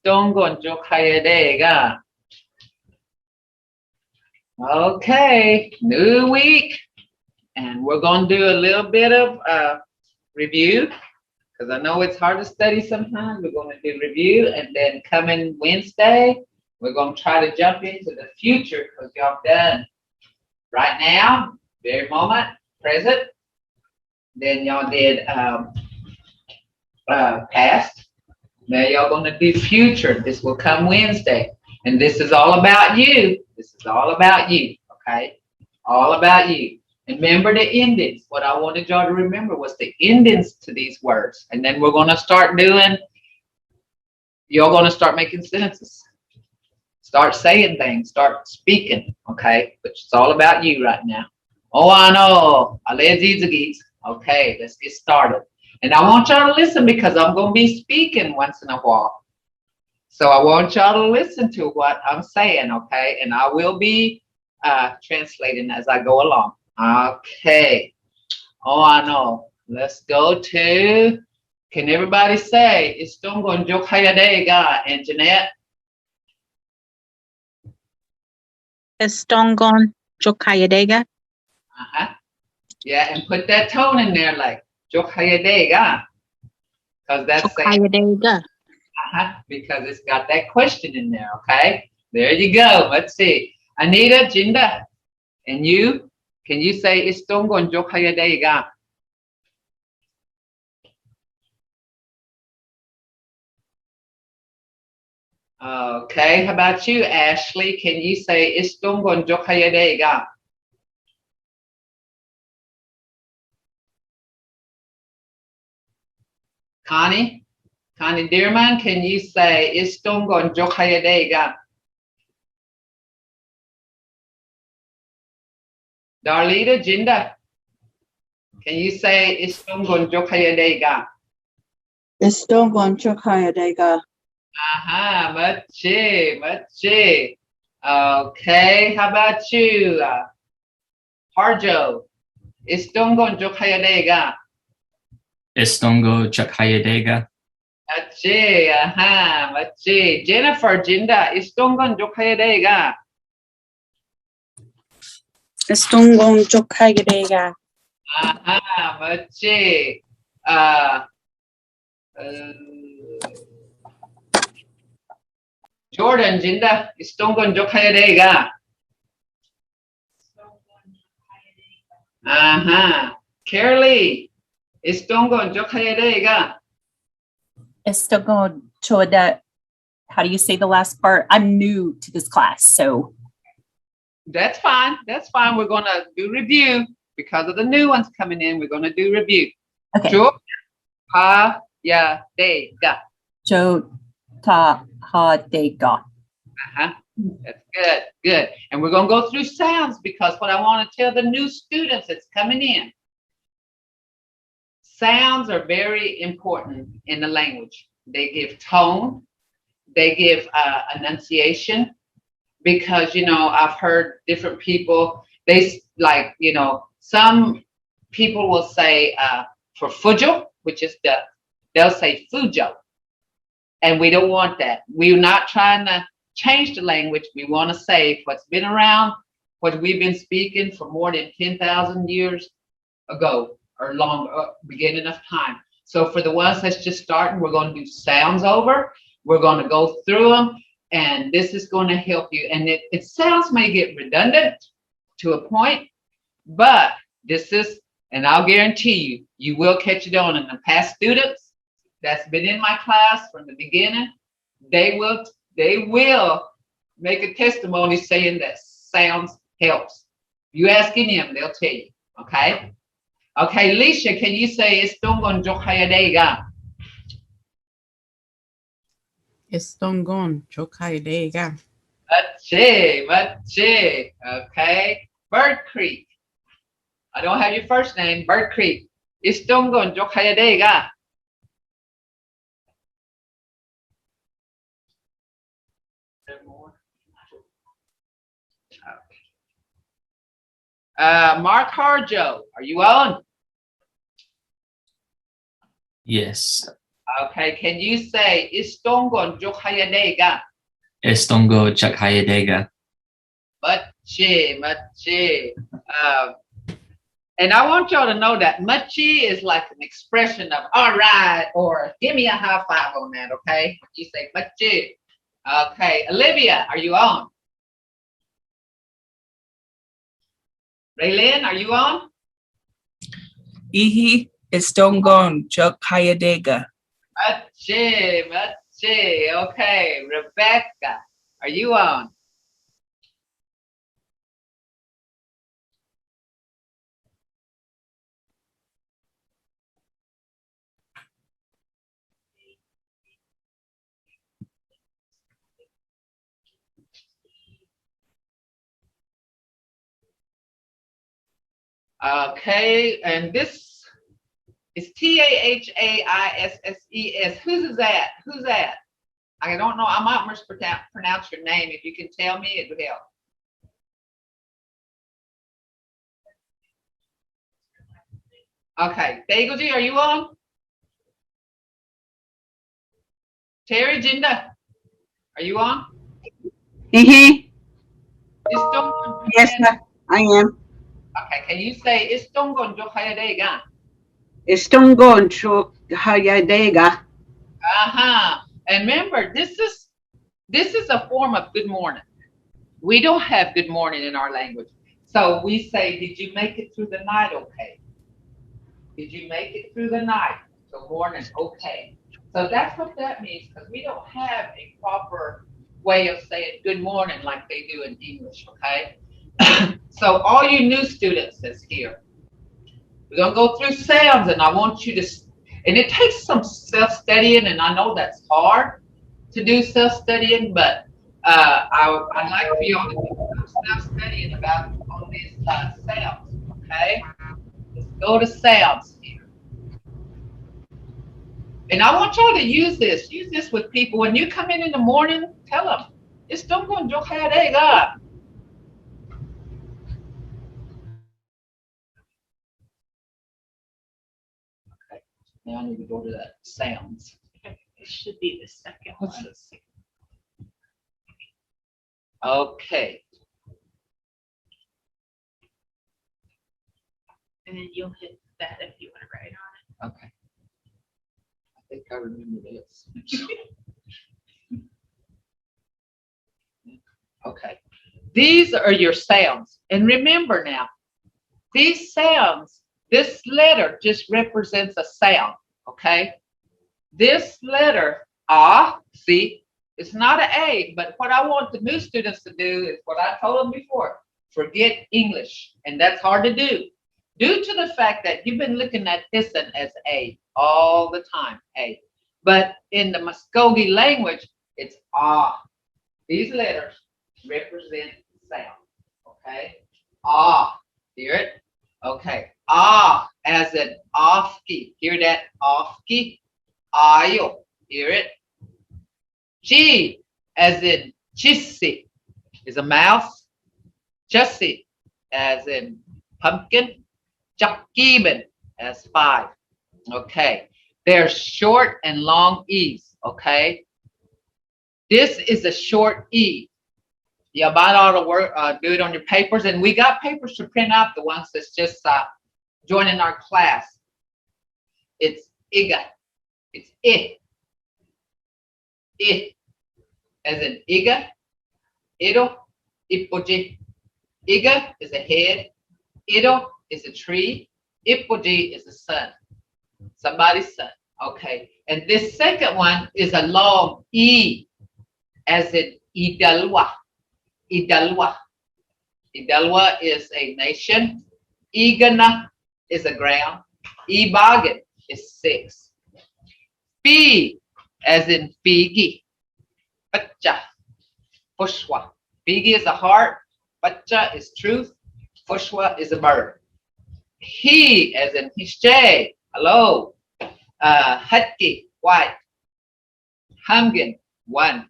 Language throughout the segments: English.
있던건족하여야돼가. Okay, new week, and we're going to do a little bit of review, because I know it's hard to study sometimes. We're going to do review, and then coming Wednesday, we're going to try to jump into the future, because y'all done right now, very moment, present. Then y'all did past. Now y'all going to do future. This will come Wednesday, and this is all about you. This is all about you, okay? All about you. And remember the endings. What I wanted y'all to remember was the endings to these words. And then we're going to start doing, you're going to start making sentences. Start saying things. Start speaking, okay? But it's all about you right now. Oh, I know. Okay, let's get started. And I want y'all to listen, because I'm going to be speaking once in a while. So I want y'all to listen to what I'm saying, okay? And I will be translating as I go along. Okay. Oh, I know. Let's go to, can everybody say, Istongonjokhayadeega, and Jeanette? Istongonjokhayadeega. Yeah, and put that tone in there, like, Jokhayadeega. Because that's Jokhayadeega. Because it's got that question in there, okay? There you go. Let's see. Anita, Jinda, and you, can you say Istongonjokhayadeega? Okay, how about you, Ashley? Can you say Istongonjokhayadeega? Connie Dearman, can you say Istongonjokhayadeega? Darlita, Jinda, can you say Istongonjokhayadeega? Istongonjokhayadeega. Machi. Okay, how about you, Harjo? Istongonjokhayadeega. Istongonjokhayadeega. Machi. Jennifer, Jinda, Istongonjokhayadeega. Istongonjokhayadeega. Machi. Jordan, Jinda, Istongonjokhayadeega. Carolee, Istongonjokhayadeega. Istongonjoda. How do you say the last part? I'm new to this class, so. That's fine. That's fine. We're going to do review because of the new ones coming in. We're going to do review. Okay. Jokhayadeega. Jokhayadeega. That's good. Good. And we're going to go through sounds, because what I want to tell the new students that's coming in, sounds are very important in the language. They give tone. They give enunciation, because, you know, I've heard different people, they like, you know, some people will say for fujo, which is duck, they'll say fujo. And we don't want that. We're not trying to change the language. We want to say what's been around, what we've been speaking for more than 10,000 years ago or longer, beginning of time. So for the ones that's just starting, we're going to do sounds over. We're going to go through them, and this is going to help you. And it sounds may get redundant to a point, but this is, and I'll guarantee you, you will catch it on. And the past students that's been in my class from the beginning, they will make a testimony saying that sounds helps. You ask any of them, they'll tell you. Okay. Okay, Alicia, can you say Istongonjokhayadeega? Istongonjokhayadeega. Machi. Okay. Bird Creek. I don't have your first name. Bird Creek. Istongonjokhayadeega. Mark Harjo, are you on? Yes. Okay, can you say Istongon Jokayadega? Estongo Chakayadega. Machi. And I want y'all to know that machi is like an expression of all right, or give me a high five on that, okay? You say machi. Okay, Olivia, are you on? Raylene, are you on? Ihi Estongon Chokayadega. Machi. Okay, Rebecca, are you on? Okay, and this is Tahaises. Whose is that? Who's that? I don't know. I might mispronounce your name. If you can tell me, it would help. Okay, Dagoji, are you on? Terry Jinda, are you on? Yes, Istongon. I am. Okay, can you say Istongon Jokayadega? Estongon Chokayadega. And remember, this is a form of good morning. We don't have good morning in our language. So we say, did you make it through the night okay? Did you make it through the night? So morning, okay. So that's what that means, because we don't have a proper way of saying good morning like they do in English, okay? So all you new students that's here, we're going to go through sounds, and I want you to, and it takes some self-studying, and I know that's hard to do self-studying, but I'd like for you all to do some self-studying about all these sounds, okay? Let's go to sounds here. And I want y'all to use this with people. When you come in the morning, tell them, it's don't go and Jokayadega. Okay, now I need to go to that sounds. It should be the second one. Okay. And then you'll hit that if you want to write on Okay. I think I remember this. Okay. These are your sounds. And remember now, these sounds, this letter just represents a sound. Okay. This letter, see, it's not an A, but what I want the new students to do is what I told them before, forget English. And that's hard to do. Due to the fact that you've been looking at this as A all the time, A. But in the Mvskoke language, it's ah. These letters represent sound, okay? Ah, hear it? Okay, as in ofki, hear that? Ofki, ayo, hear it? G, as in chissi, is a mouse. Chussi, as in pumpkin. Jakiben as 5. Okay. There's short and long E's. Okay. This is a short E. You might ought to work, do it on your papers. And we got papers to print out, the ones that's just joining our class. It's Iga. It's I. I. As in Iga. Ido. Ipoji. Iga is a head. Ido is a tree. Ipoji is the sun. Somebody's son. Okay. And this second one is a long E, as in Idalwa. Idalwa. Idalwa is a nation. Igana is a ground. Ibagan is 6. Fi, as in Figi. Pacha. Pushwa. Figi is a heart. Pacha is truth. Pushwa is a bird. He, as in Hishche, hello. Hutki, white. Hamgin, 1.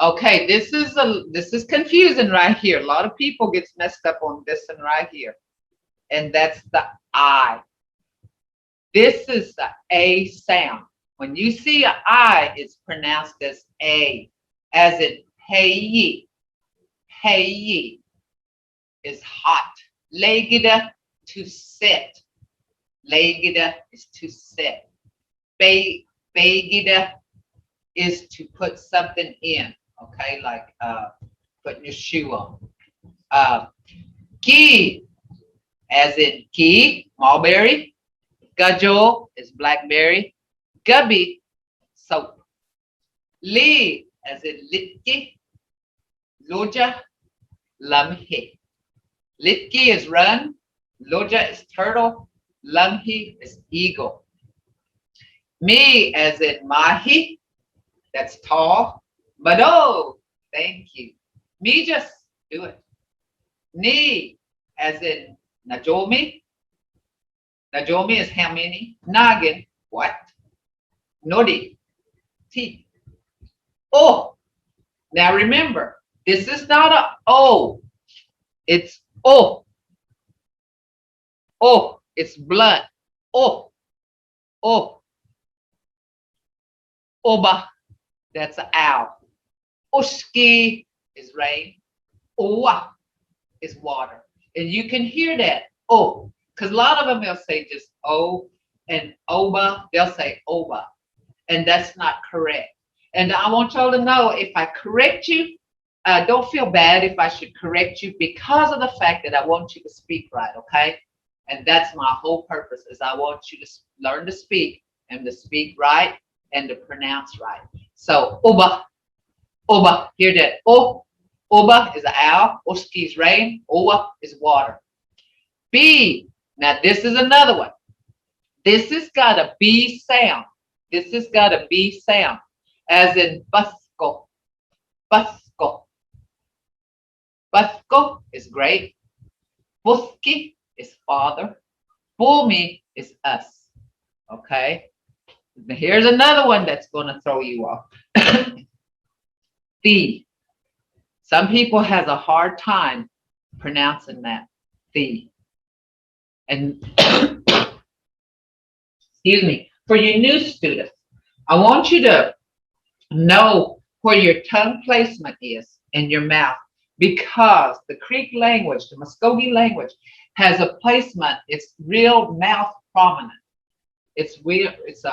Okay, this is confusing right here. A lot of people gets messed up on this one right here. And that's the I. This is the A sound. When you see an I, it's pronounced as A, as in hey ye. Hey ye is hot. Legida, to sit. Legida is to sit. Begida is to put something in, okay, like putting your shoe on. Gi, as in gi, mulberry. Gajo is blackberry. Gubby, soap. Li, as in litki. Loja, lamhi. Litki is run. Loja is turtle. Lamhi is eagle. Me, as in mahi, that's tall. Mado, thank you. Me, just do it. Ni, as in najomi. Najomi is how many? Nagin, what? Nodi, teeth. Oh, now remember, this is not a O. It's O. Oh, it's blood. Oh, oh. Oba, that's an owl. Uski is rain. Owa is water. And you can hear that. Oh, because a lot of them they'll say just O, and Oba, they'll say Oba. And that's not correct. And I want y'all to know, if I correct you, don't feel bad if I should correct you, because of the fact that I want you to speak right, okay? And that's my whole purpose, is I want you to learn to speak, and to speak right, and to pronounce right. So Oba, Oba, hear that? O, Oba is an owl. Oski is rain. Owa is water. B, now this is another one. This has got a B sound. This has got a B sound, as in Mvskoke. Mvskoke. Mvskoke is great. Mvskoke is father. Bumi is us. Okay. Now here's another one that's going to throw you off. The. Some people has a hard time pronouncing that. The. And excuse me, for your new students, I want you to know where your tongue placement is in your mouth, because the Creek language, the Mvskoke language, has a placement. It's real mouth prominent. It's real. It's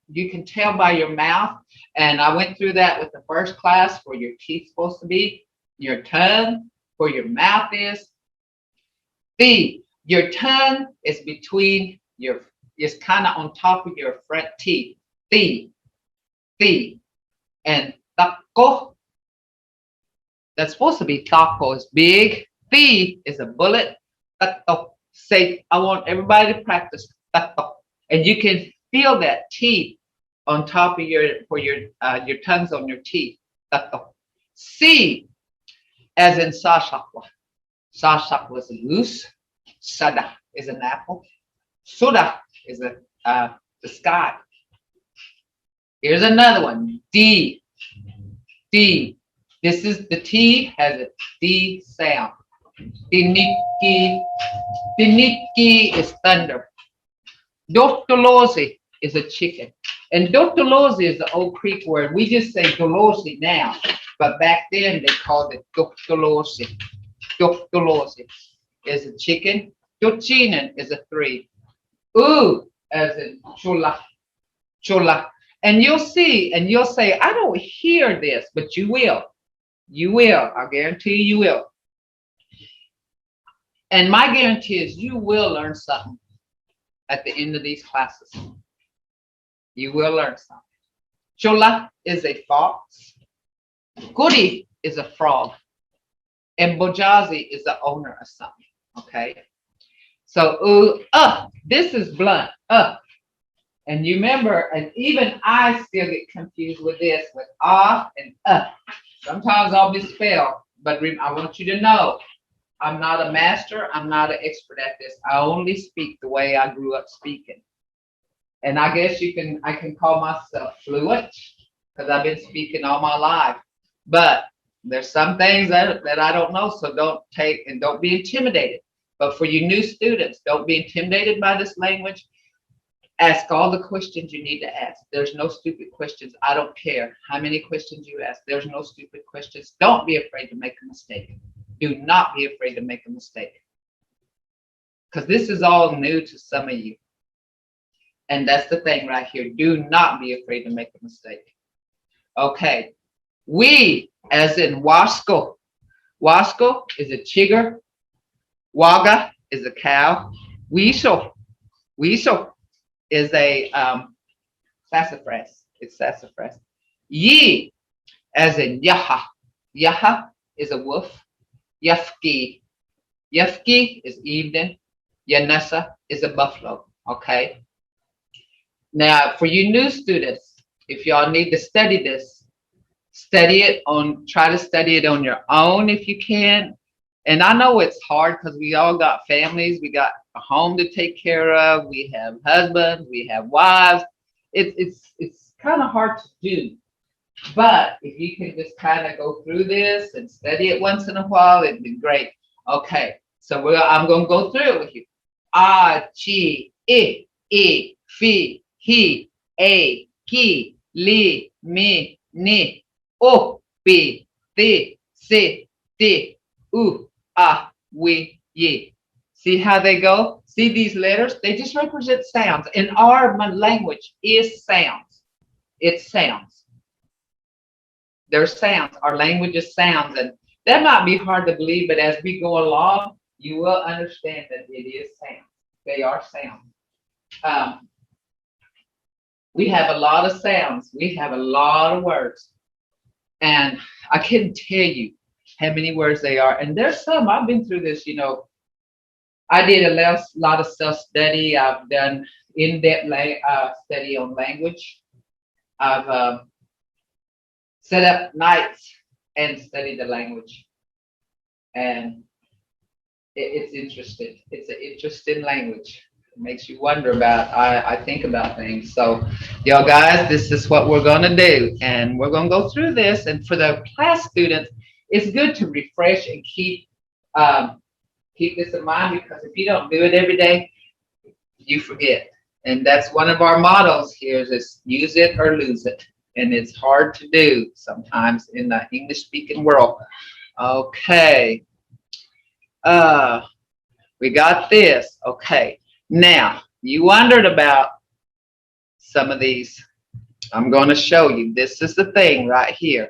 you can tell by your mouth. And I went through that with the first class, where your teeth's supposed to be, your tongue, where your mouth is. Your tongue is between is kind of on top of your front teeth. And taco, that's supposed to be taco, is big. Is a bullet. Taco. Say, I want everybody to practice taco. And you can feel that teeth on top of your tongue's on your teeth. Taco. C, as in sashakwa. Sashakwa is loose. Sada is an apple. Suda is the sky. Here's another one. D. This is the T has a D sound. Diniki. Diniki is thunder. Dotolosi is a chicken. And Dotolosi is the old Creek word. We just say Dolosi now. But back then they called it Dotolosi. Dotolosi is a chicken. Dochinen is a 3. Ooh, as in chula. Chula. And you'll see, and you'll say, I don't hear this, but you will. You will. I guarantee you will. And my guarantee is you will learn something at the end of these classes. You will learn something. Chula is a fox. Goody is a frog. And Bojazi is the owner of something. Okay. So, this is blunt. And you remember, and even I still get confused with this, with and Sometimes I'll misspell, but I want you to know, I'm not a master. I'm not an expert at this. I only speak the way I grew up speaking. And I guess I can call myself fluent, because I've been speaking all my life. But there's some things that I don't know, so don't be intimidated. But for you new students, don't be intimidated by this language. Ask all the questions you need to ask. There's no stupid questions. I don't care how many questions you ask. There's no stupid questions. Don't be afraid to make a mistake. Do not be afraid to make a mistake. Because this is all new to some of you. And that's the thing right here. Do not be afraid to make a mistake. Okay. We, as in Wasko. Wasko is a chigger. Waga is a cow. Weasel is a sassafras. It's sassafras. Ye, as in yaha. Yaha is a wolf. Yafki is evening. Yanessa is a buffalo. Okay. Now, for you new students, if y'all need to study this, try to study it on your own if you can. And I know it's hard because we all got families, we got a home to take care of, we have husbands, we have wives. It's kind of hard to do. But if you can just kind of go through this and study it once in a while, it'd be great. Okay, so I'm going to go through it with you. A, chi, I, fi, hi, a, ki, li, mi, ni, o, pi, ti, si, ti, u, a, we, ye. See how they go? See these letters? They just represent sounds. And our language is sounds. It's sounds. They're sounds. Our language is sounds. And that might be hard to believe, but as we go along, you will understand that it is sounds. They are sounds. We have a lot of sounds. We have a lot of words. And I couldn't tell you how many words they are. And there's some, I've been through this, you know. I did a lot of self-study. I've done in-depth study on language. I've set up nights and studied the language. And it's interesting. It's an interesting language. It makes you wonder about, I think about things. So, y'all guys, this is what we're going to do. And we're going to go through this. And for the class students, it's good to refresh and keep this in mind, because if you don't do it every day, you forget. And that's one of our mottos here is use it or lose it. And it's hard to do sometimes in the English-speaking world. Okay. We got this. Okay. Now, you wondered about some of these. I'm going to show you. This is the thing right here.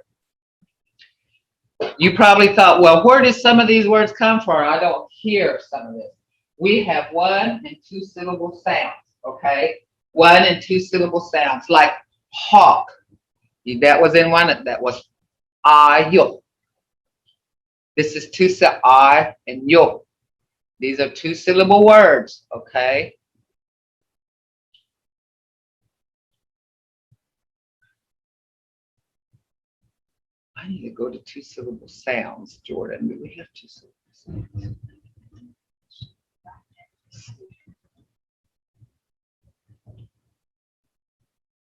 You probably thought, well, where did some of these words come from? I don't hear some of this. We have 1 and 2 syllable sounds, okay? 1 and 2 syllable sounds, like hawk. That was in one, that was ayo. This is 2 I and yo. These are 2 syllable words, okay? I need to go to 2 syllable sounds, Jordan. Do we have 2 syllable sounds?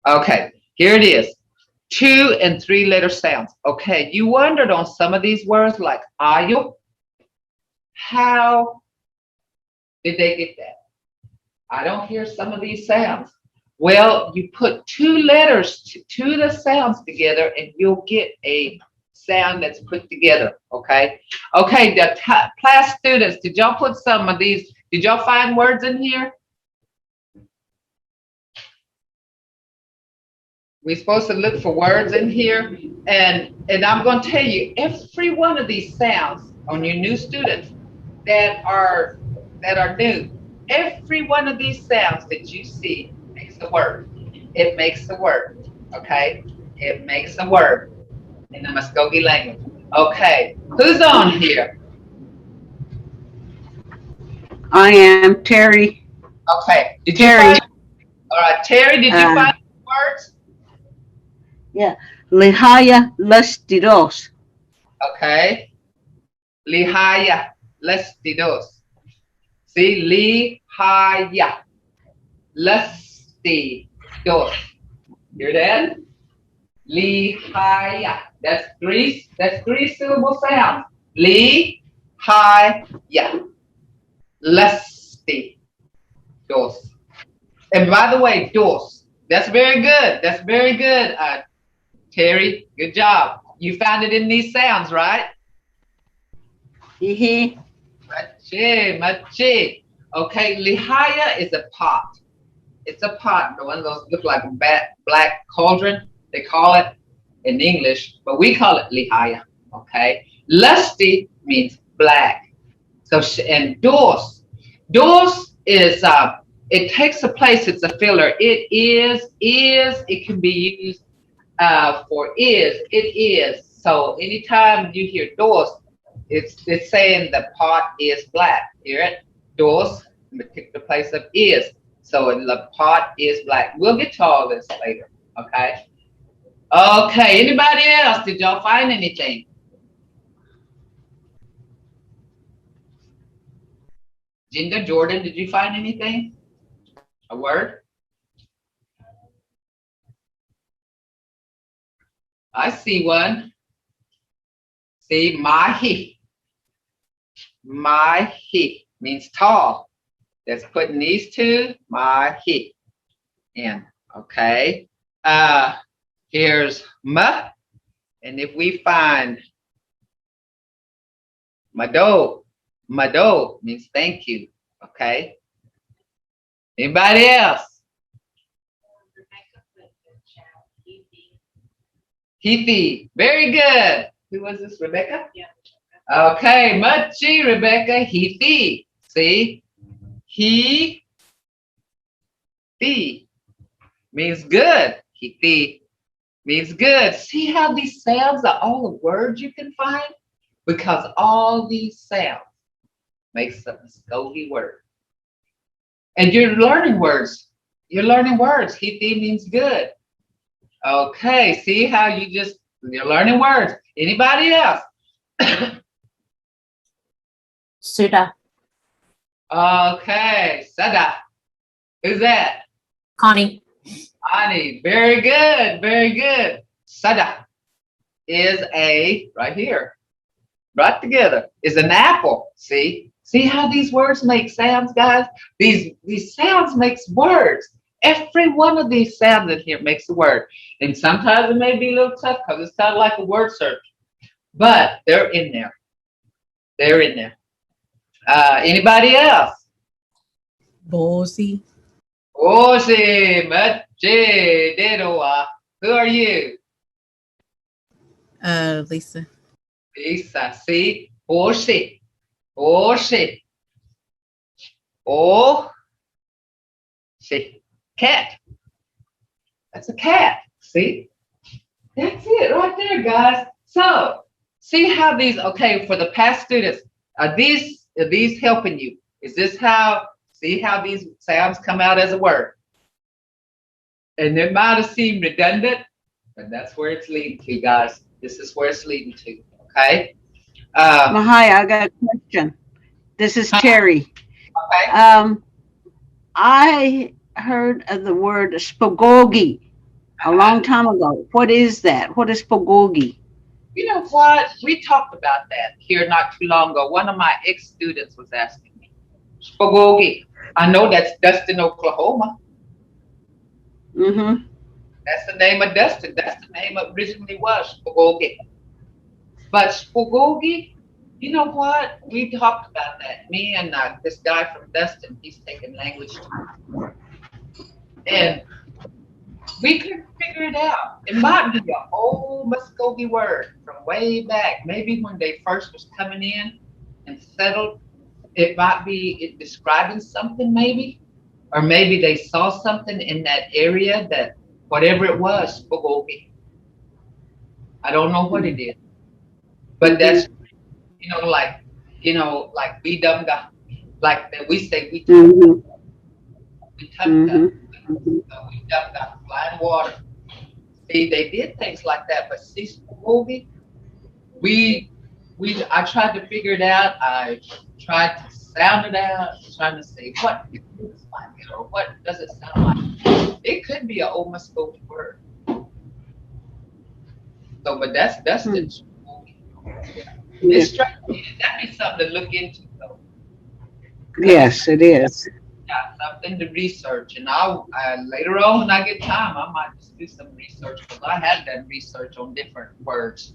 Okay, here it is. 2 and 3 letter sounds. Okay, you wondered on some of these words like ayo. How did they get that? I don't hear some of these sounds. Well, you put 2 letters to the sounds together and you'll get a sound that's put together, okay? Okay, the class students, did y'all put some of these, did y'all find words in here? We're supposed to look for words in here, and I'm going to tell you, every one of these sounds on your new students that are new, every one of these sounds that you see makes a word. It makes a word, okay? It makes a word in the Mvskoke language. Okay, who's on here? I am Terry. Okay, did Terry. you find? All right, Terry, did you find words? Yeah. Lihaya Lustidos. Okay. Lihaya Lustidos. See, Lihaya Lustidos. Hear that? Lihaya. That's three syllable sound. Lihaya Lustidos. And by the way, dos. That's very good. That's very good, Terry. Good job. You found it in these sounds, right? He. Machi, machi. Okay, lihaya is a pot. It's a pot. The one of those look like a black cauldron. They call it in English, but we call it lihaya. Okay. Lusty means black. So and dos. Dos is it takes a place. It's a filler. It is. It can be used for is. It is. So anytime you hear dos, it's saying the pot is black. Hear it? Dos, take the place of is. So the pot is black. We'll get to all this later. Okay. Okay. Anybody else? Did y'all find anything? Ginger, Jordan, did you find anything? A word? I see one. See, mahi. Mahi means tall. That's putting these two, mahi, in. Okay. Here's ma. And if we find mado, mado means thank you. Okay. Anybody else? Hithi. Very good. Who was this? Rebecca? Yeah. Okay. Machi, Rebecca. Hithi. See? He. Thi. Means good. Hithi. Means good. See how these sounds are all the words you can find? Because all these sounds makes a Mvskoke word. And you're learning words. You're learning words. Hithi means good. Okay, see how you're learning words. Anybody else? Suda. Okay, Sada. Who's that? Connie. Ani. Very good, very good. Sada is right here, right together, is an apple. See how these words make sounds, guys? These sounds makes words. Every one of these sounds in here makes a word. And sometimes it may be a little tough because it's kind of like a word search. But they're in there. They're in there. Anybody else? Bosi. Osi, Machi, Dedoa. Who are you? Lisa. Lisa, see? Osi. Osi. Oh. See. Cat. That's a cat. See? That's it right there, guys. So, see how these, okay, for the past students, are these helping you? Is this how, see how these sounds come out as a word? And it might have seemed redundant, but that's where it's leading to, guys. This is where it's leading to, okay? Mahaya, I got a question. This is Terry. Okay. I heard of the word spagogi a long time ago. What is that? What is spagogi? You know what? We talked about that here not too long ago. One of my ex-students was asking me. Spagogi. I know that's Dustin, Oklahoma. Mm-hmm. That's the name of Dustin. That's the name it originally was, Spagogi. But Spagogi, you know what? We talked about that. Me and this guy from Dustin, he's taking language too. And we couldn't figure it out. It might be an old Mvskoke word from way back. Maybe when they first was coming in and settled, it might be it describing something maybe. Or maybe they saw something in that area that whatever it was, Mvskoke. I don't know what it is. But that's, like we dumga. Like that we say we dumga. We dumga. We dumga, flying water. See, they did things like that, but see, Mvskoke, I tried to figure it out. I tried to sound it out, trying to say what it looks like or what does it sound like. It could be an old Mvskoke word. So, but that's the It's that'd be something to look into though. Yes, it is. Yeah, something to research, and I'll later on when I get time, I might just do some research because I have done research on different words.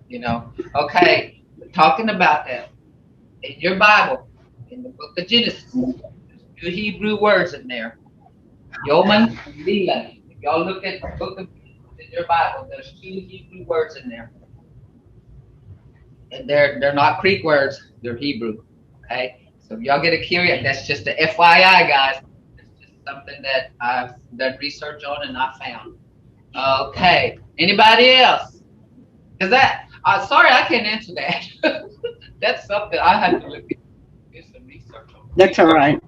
You know. Okay, talking about that in your Bible, in the book of Genesis, there's two Hebrew words in there, Yoman and Leah. If y'all look at the book of Genesis in your Bible, there's two Hebrew words in there, and they're not Greek words; they're Hebrew. Okay. So if y'all get a curious, that's just a FYI, guys. It's just something that I've done research on and I found. Okay. Anybody else? Is that? Sorry, I can't answer that. That's something I had to look at. Get some research on. That's all right.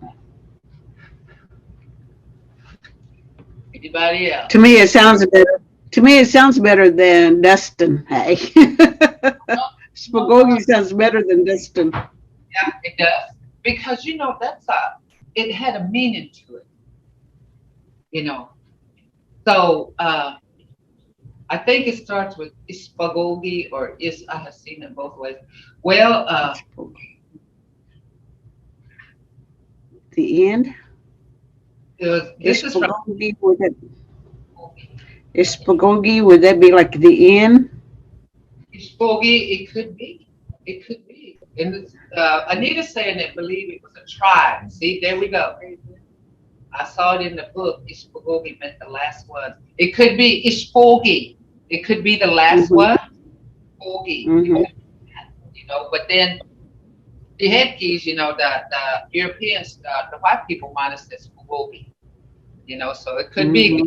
Anybody else? To me, it sounds better. To me, it sounds better than Dustin. Hey, Spagogi sounds better than Dustin. Yeah, it does. Because you know it had a meaning to it. You know. So I think it starts with ispagogi or is. I have seen it both ways. Well, The end. this is from Ispagogi, Ispagogi, would that be like the end? Mvskoke. It could be. It could be. And Anita saying that believe it was a tribe. See, there we go. I saw it in the book. Mvskoke meant the last one. It could be Mvskoke. It could be the last one. Mvskoke. You know, but then the head keys, you know, the Europeans, the white people might have said Mvskoke. You know, so it could be.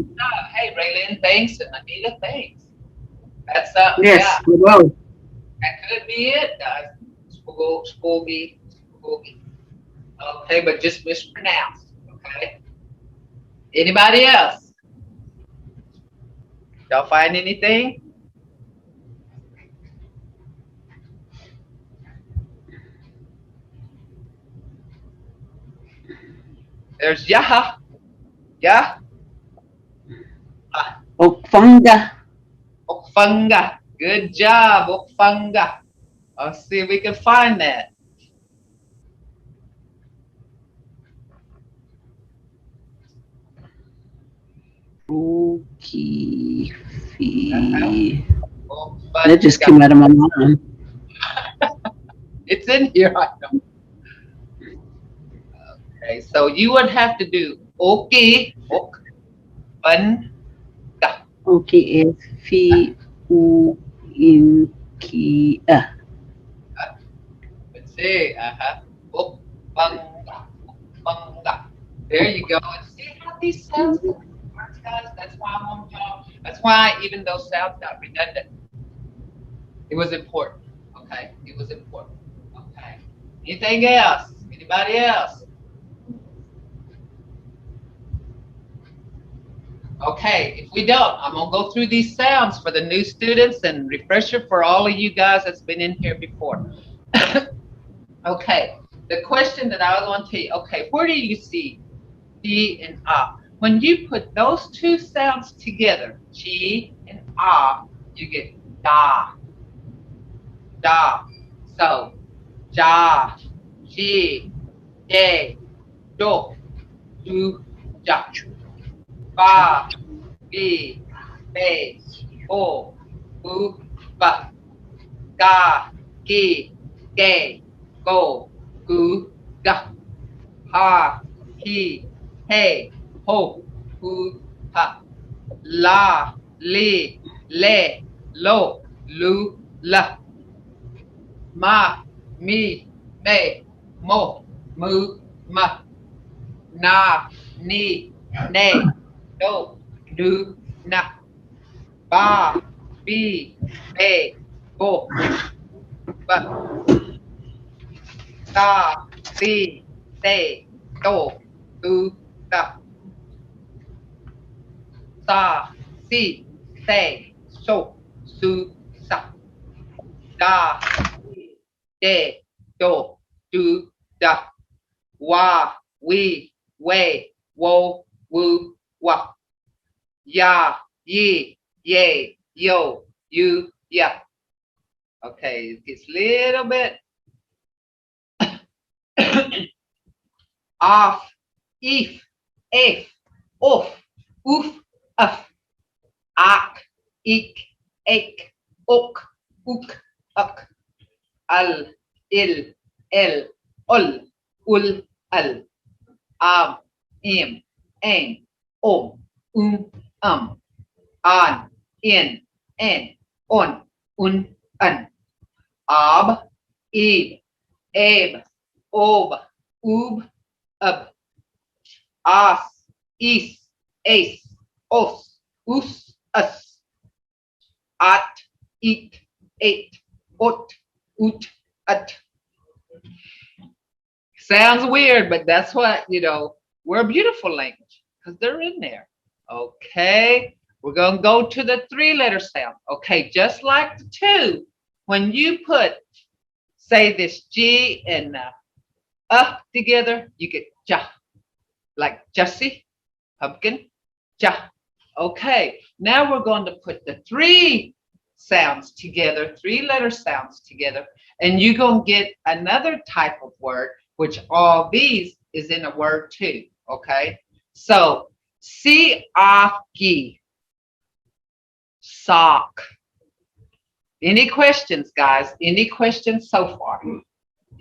Hey, Raylene, thanks, and Anita, thanks. That's Yes, yeah. well, That could be it, guys. Mvskoke. Okay, but just mispronounced. Okay. Anybody else? Y'all find anything? There's Yaha. Yeah. Okfunga. Okfunga. Good job, Okfunga. Let's see if we can find that. Okay. Okfunga. That just came out of my mind. It's in here, I know. Okay, so you would have to do okay, Okfunga. Okay, F-U-N-K. Let's see. Okfunga. Okfunga. There you go. And see how these sounds work, guys? That's why I'm on y'all. That's why even those sounds got redundant. It was important. Okay. It was important. Okay. Anything else? Anybody else? Okay, if we don't, I'm gonna go through these sounds for the new students and refresher for all of you guys that's been in here before. Okay, the question that I was going to tell you, okay, where do you see G and ah? When you put those two sounds together, G and ah, you get da, da. So, ja, G, de, do, do, ja. Ba, bi, be, bo, bu, ba, ga, gi, ge, go, gu, ga, ha, he, hey, ho, hu, ha, la, li, le, lo, lu, la, ma, mi, me, mo, mu, ma, na, ni, ne, no, nu, na, ba, bi, be, bo, ba, da, bi, de, do, du, da, sa, si, se, so, su, sa, da, si, de, do, du, da, wa, we, we, wo, wu, wa, ya, ye, ye, yo, you, ya. Okay, it gets a little bit off if, of, oof, of, ak, ik, ek, ok, ook, uk, al, il, el, ul, ul, al, im, ein, an, in, on, an, ab, ib, eb, ob, ub, as, is, es, os, us, at, it, ot, ut. Sounds weird, but that's what, we're a beautiful language because they're in there. Okay, we're going to go to the 3-letter sound. Okay, just like the 2, when you say this G and together, you get ja, like Jussie, pumpkin, ja. Okay, now we're going to put the 3 sounds together, 3-letter sounds together, and you're going to get another type of word, which all these is in a word too. Okay, so siaki, sock. Any questions, guys? Any questions so far?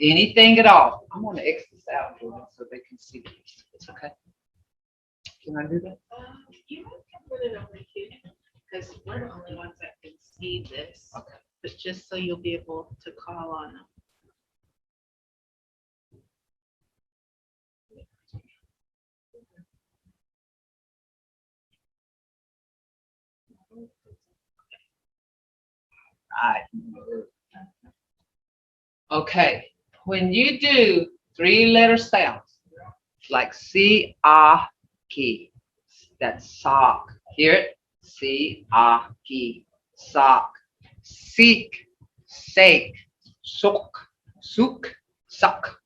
Anything at all? I'm going to X this out so they can see this. It's okay. Can I do that? You can put it over here because we're the only ones that can see this. Okay. But just so you'll be able to call on them. Okay, when you do 3-letter sounds like si-a-ki, that's sock. Hear it? Si-a-ki, sock. Seek, sake, sook, sook, suck.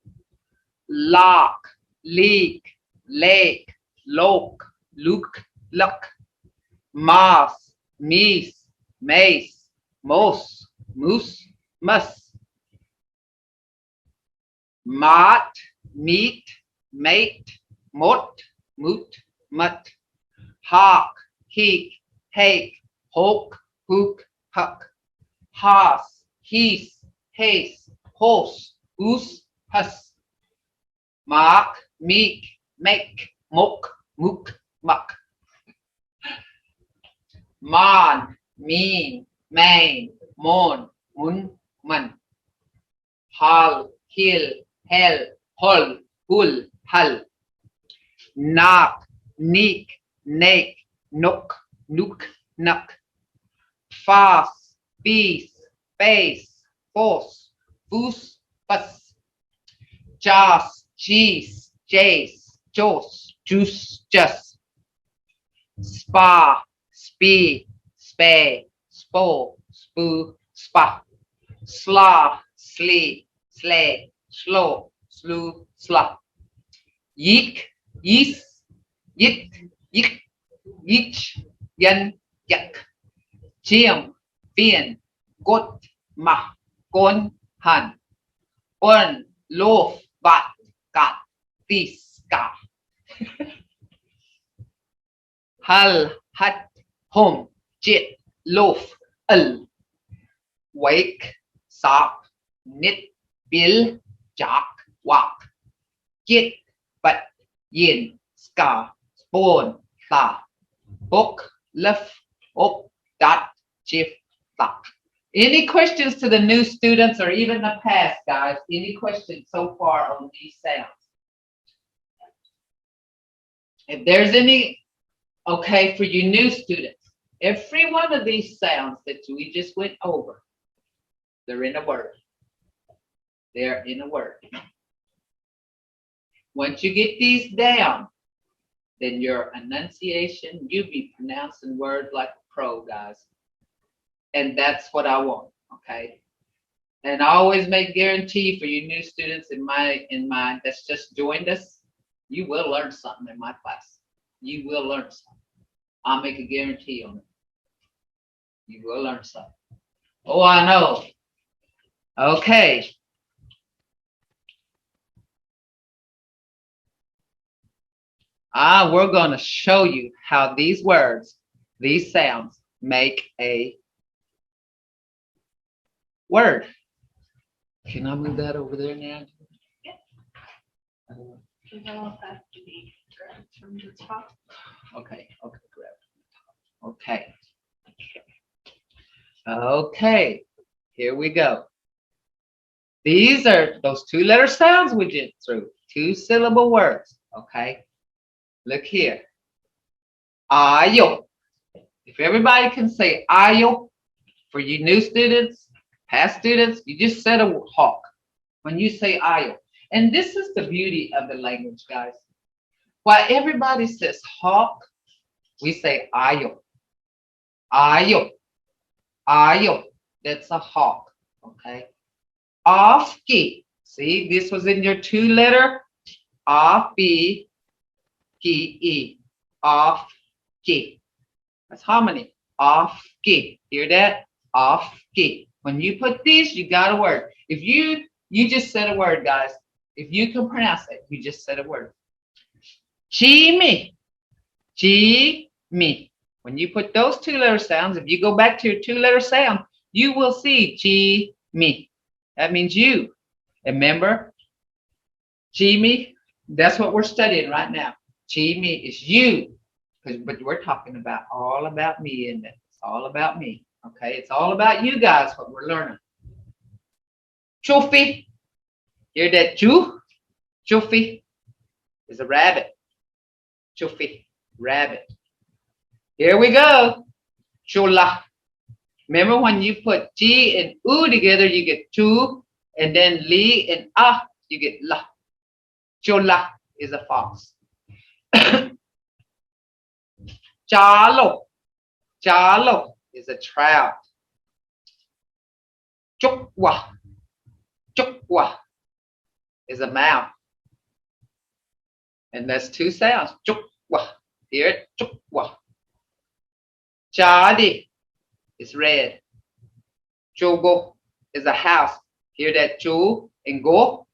Lock, leak, lake, loke, luke, luck. Moss, meese, mace, moose, moose, muss. Mott, meat, mate, mot, moot, mutt. Hawk, heek, hake, hoke, hook, huck. Hoss, heath, haste, horse, goose, huss. Mark, meek, make, mook, mook, muck. Mon, mean, main, moan, mun, mun. Hall, hill, hell, hull, hull, hull. Knock, neek, nake, nook, nook, nuck. Fast, beast, face, force, foos, fuss. Joss, cheese, jace, joss, juice, just. Spa, spee, spay, spo, spoo, spa. Slaw, slee, slay, slow, slew, slut. Yeek, yeast, yit, yik, yeech, yen, yak. Chiam, fin, got, ma, gon, han. Un, loaf, bat, gat, this, ga. Hull, hut, home, jit, loaf, wake, sop, knit, bill, jock, walk. Get, but, yin, ska, spoon, tha. Book, lift, up, dot, chief, thought. Any questions to the new students or even the past, guys? Any questions so far on these sounds? If there's any, okay, for you new students, every one of these sounds that we just went over, they're in a word. They're in a word. Once you get these down, then your enunciation, you be pronouncing words like a pro, guys. And that's what I want, okay? And I always make guarantee for you new students in my that's just joined us, you will learn something in my class. You will learn something. I'll make a guarantee on it. You will learn something. Oh, I know. Okay. We're going to show you how these words, these sounds make a word. Can I move that over there now? They all have to be grabbed from the top. Okay, grab. Okay. Okay, here we go. These are those 2-letter sounds we did through, 2-syllable words. Okay, look here. Ayo. If everybody can say ayo, for you new students, past students, you just said a hawk when you say ayo. And this is the beauty of the language, guys. While everybody says hawk, we say ayo. Ayo. Ayo. That's a hawk. Okay. Off-ki. See, this was in your 2-letter. Off-ki. Ki-e. Off-ki. That's harmony. Off-ki. Hear that? Off-ki. When you put these, you got a word. If you just said a word, guys. If you can pronounce it, you just said a word. Chi-mi. Chi-mi. When you put those 2-letter sounds, if you go back to your 2-letter sound, you will see chi-mi. That means you. And remember, chi-mi, that's what we're studying right now. Chi-mi is you. But we're talking about all about me, isn't it? It's all about me. Okay, it's all about you guys, what we're learning. Chufi. Hear that? Chufi is a rabbit. Chufi, rabbit. Here we go. Chula. Remember when you put G and U together, you get chu, and then li and ah, you get la. Chula is a fox. Chalo. Chalo is a trout. Chukwa. Chukwa is a mouth. And that's 2 sounds. Chukwa. Hear it? Chukwa. Chadi is red. Chogo is a house. Hear that? Chu and go.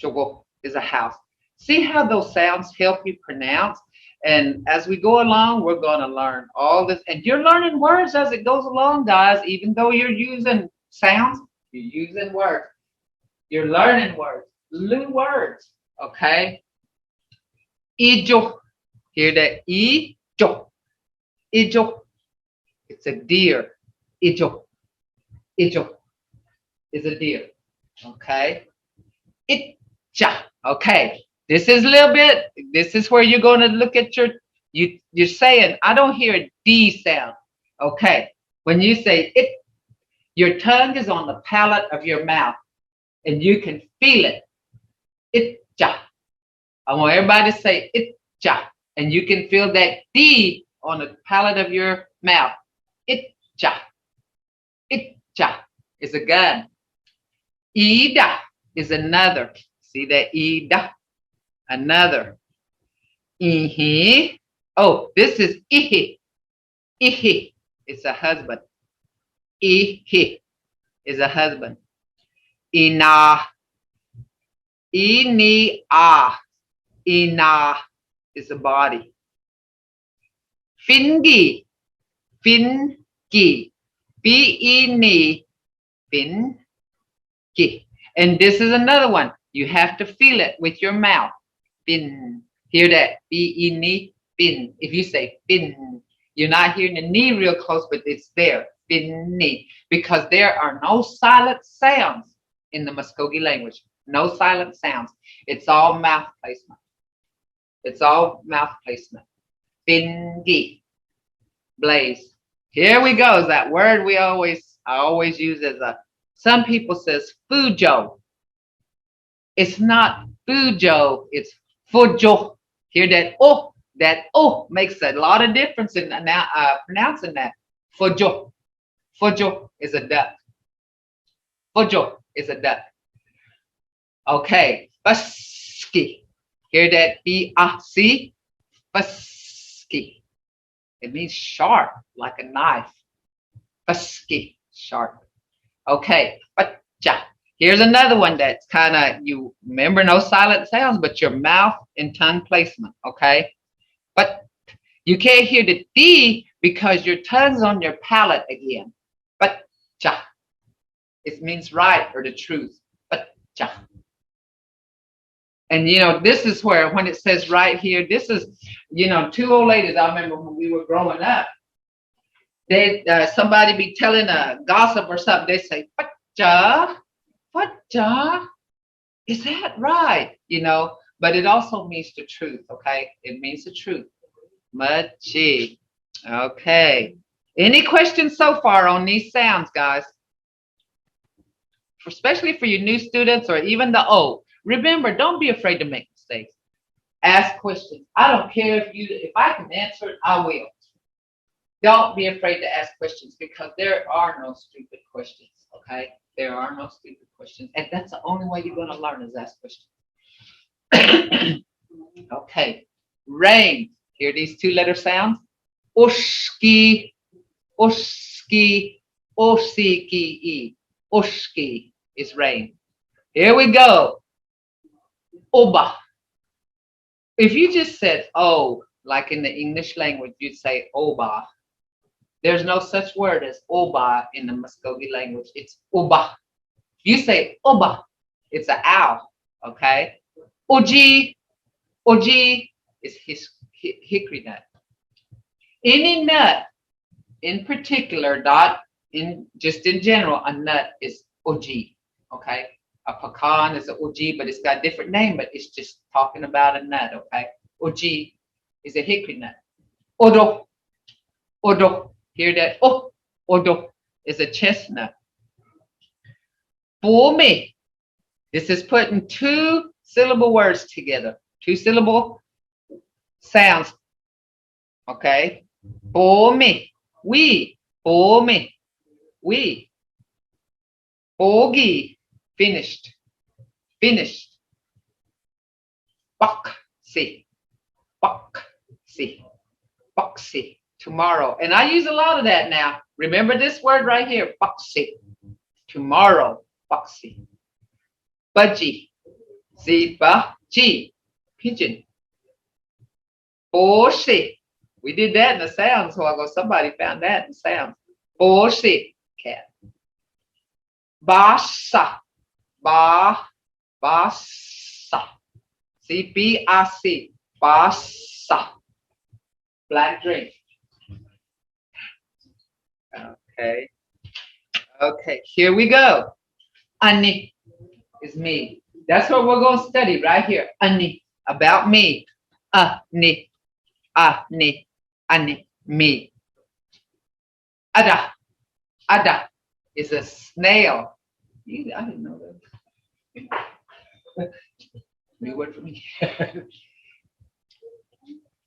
Chogo is a house. See how those sounds help you pronounce? And as we go along, we're going to learn all this. And you're learning words as it goes along, guys. Even though you're using sounds, you're using words. You're learning words. New words. Okay? Ijo. Hear that? Ijo. Ijo. It's a deer. Ijo. Ijo is a deer. Okay? Itcha. Okay. This is a little bit, this is where you're going to look at you're saying, I don't hear a D sound. Okay. When you say it, your tongue is on the palate of your mouth and you can feel it. Itcha. I want everybody to say itcha. And you can feel that D on the palate of your mouth. Itcha. Itcha is a gun. Ida is another. See that? Ida. Another. Ihi. Oh, this is ihi. Ihi is a husband. Ihi is a husband. Ina. Ini-a. Ina is a body. Fingi. Fingi. Fi-ini. Fingi. And this is another one. You have to feel it with your mouth. Fin. Hear that? Fi-ini. Fin. If you say fin, you're not hearing the knee real close, but it's there. Fin-ni. Because there are no silent sounds in the Mvskoke language. No silent sounds. It's all mouth placement. It's all mouth placement. Fingi. Blaze. Here we go. Is that word I always use as a, some people says fujo. It's not fujo, it's fujo. Hear that? Oh, that oh makes a lot of difference in pronouncing that. Fujo. Fujo is a duck. Fujo is a duck. Okay. Fuski. Hear that? B-A-C. Fuski. It means sharp, like a knife. Fuski. Sharp. Okay. Bacha. Here's another one that's kind of, you remember no silent sounds, but your mouth and tongue placement. Okay. But you can't hear the D because your tongue's on your palate again. But ja. It means right or the truth. But ja. And you know, this is where when it says right here, this is, you know, two old ladies. I remember when we were growing up, they somebody be telling a gossip or something. They say, "What ja? What ja? Is that right?" You know, but it also means the truth. Okay, it means the truth. Machi. Okay. Any questions so far on these sounds, guys? Especially for your new students or even the old. Remember, don't be afraid to make mistakes. Ask questions. I don't care if I can answer it, I will. Don't be afraid to ask questions because there are no stupid questions, okay? There are no stupid questions. And that's the only way you're going to learn is ask questions. Okay. Rain. Hear these two-letter sounds? Ushki, ushki, osiki, ushki is rain. Here we go. Oba. If you just said oh, like in the English language, you'd say oba. There's no such word as oba in the Mvskoke language. It's oba. You say oba, it's an owl, okay? Oji, oji is hickory nut. Any nut in particular, not in just in general, a nut is oji, okay? A pecan is an oji, but it's got a different name, but it's just talking about a nut, okay? Oji is a hickory nut. Odo, odo, hear that? Oh, odo is a chestnut. Bome, this is putting two syllable words together, two syllable sounds, okay? Bome, we, bome, we. Bogi, finished, finished. Boxy, boxy, boxy, tomorrow. And I use a lot of that now. Remember this word right here, boxy, tomorrow, boxy. Budgie, see, ba-ji, pigeon. Boshi, we did that in the sounds a while ago. Somebody found that in the sounds. Boshi, cat. Basa, basa. See, B-I-C, basa. Black drink. Okay. Okay, here we go. Ani is me. That's what we're going to study right here. Ani, about me. Ani, ani, ani, me. Ada, ada is a snail. I didn't know that. New word for me.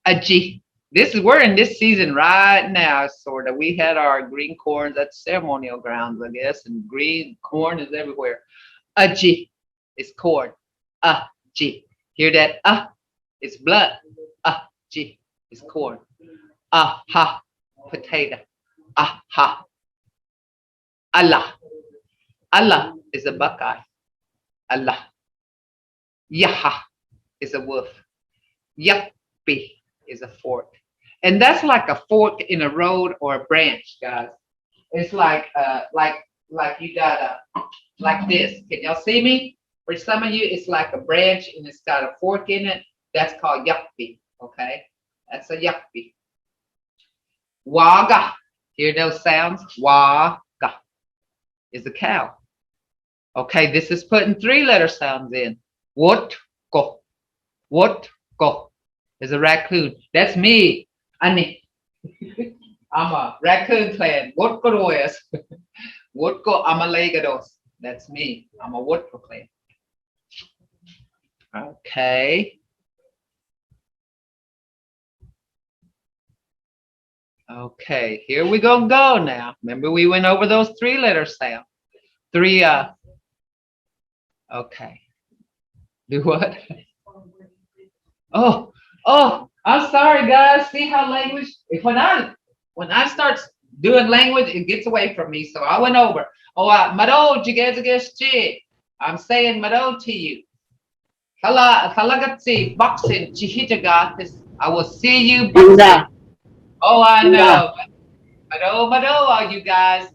Aji. We're in this season right now, sort of. We had our green corns at ceremonial grounds, I guess, and green corn is everywhere. Aji is corn. Aji. Hear that? It's blood. Aji is corn. Aha, potato. Aha. Allah. Allah is a buckeye. Allah. Yaha is a wolf. Yappi is a fork. And that's like a fork in a road or a branch, guys. It's like you got like this. Can y'all see me? For some of you, it's like a branch and it's got a fork in it. That's called yappi. Okay, that's a yappi. Waga. Hear those sounds? Waga is a cow. Okay, this is putting three-letter sounds in. Wotko. Wotko is a raccoon. That's me. Ani. I'm a raccoon clan. Wotko is. Wotko amalegados. That's me. I'm a Wotko clan. Okay. Okay, here we gonna go now. Remember we went over those three-letter sounds. Okay. Do what? Oh, I'm sorry, guys. See how language, when I start doing language, it gets away from me. So I went over. Mado jigazagesti. I'm saying mado to you. Halagatsi boxing chihijagatis I will see you. Buddha. Oh, I Buddha. know. But oh, all you guys.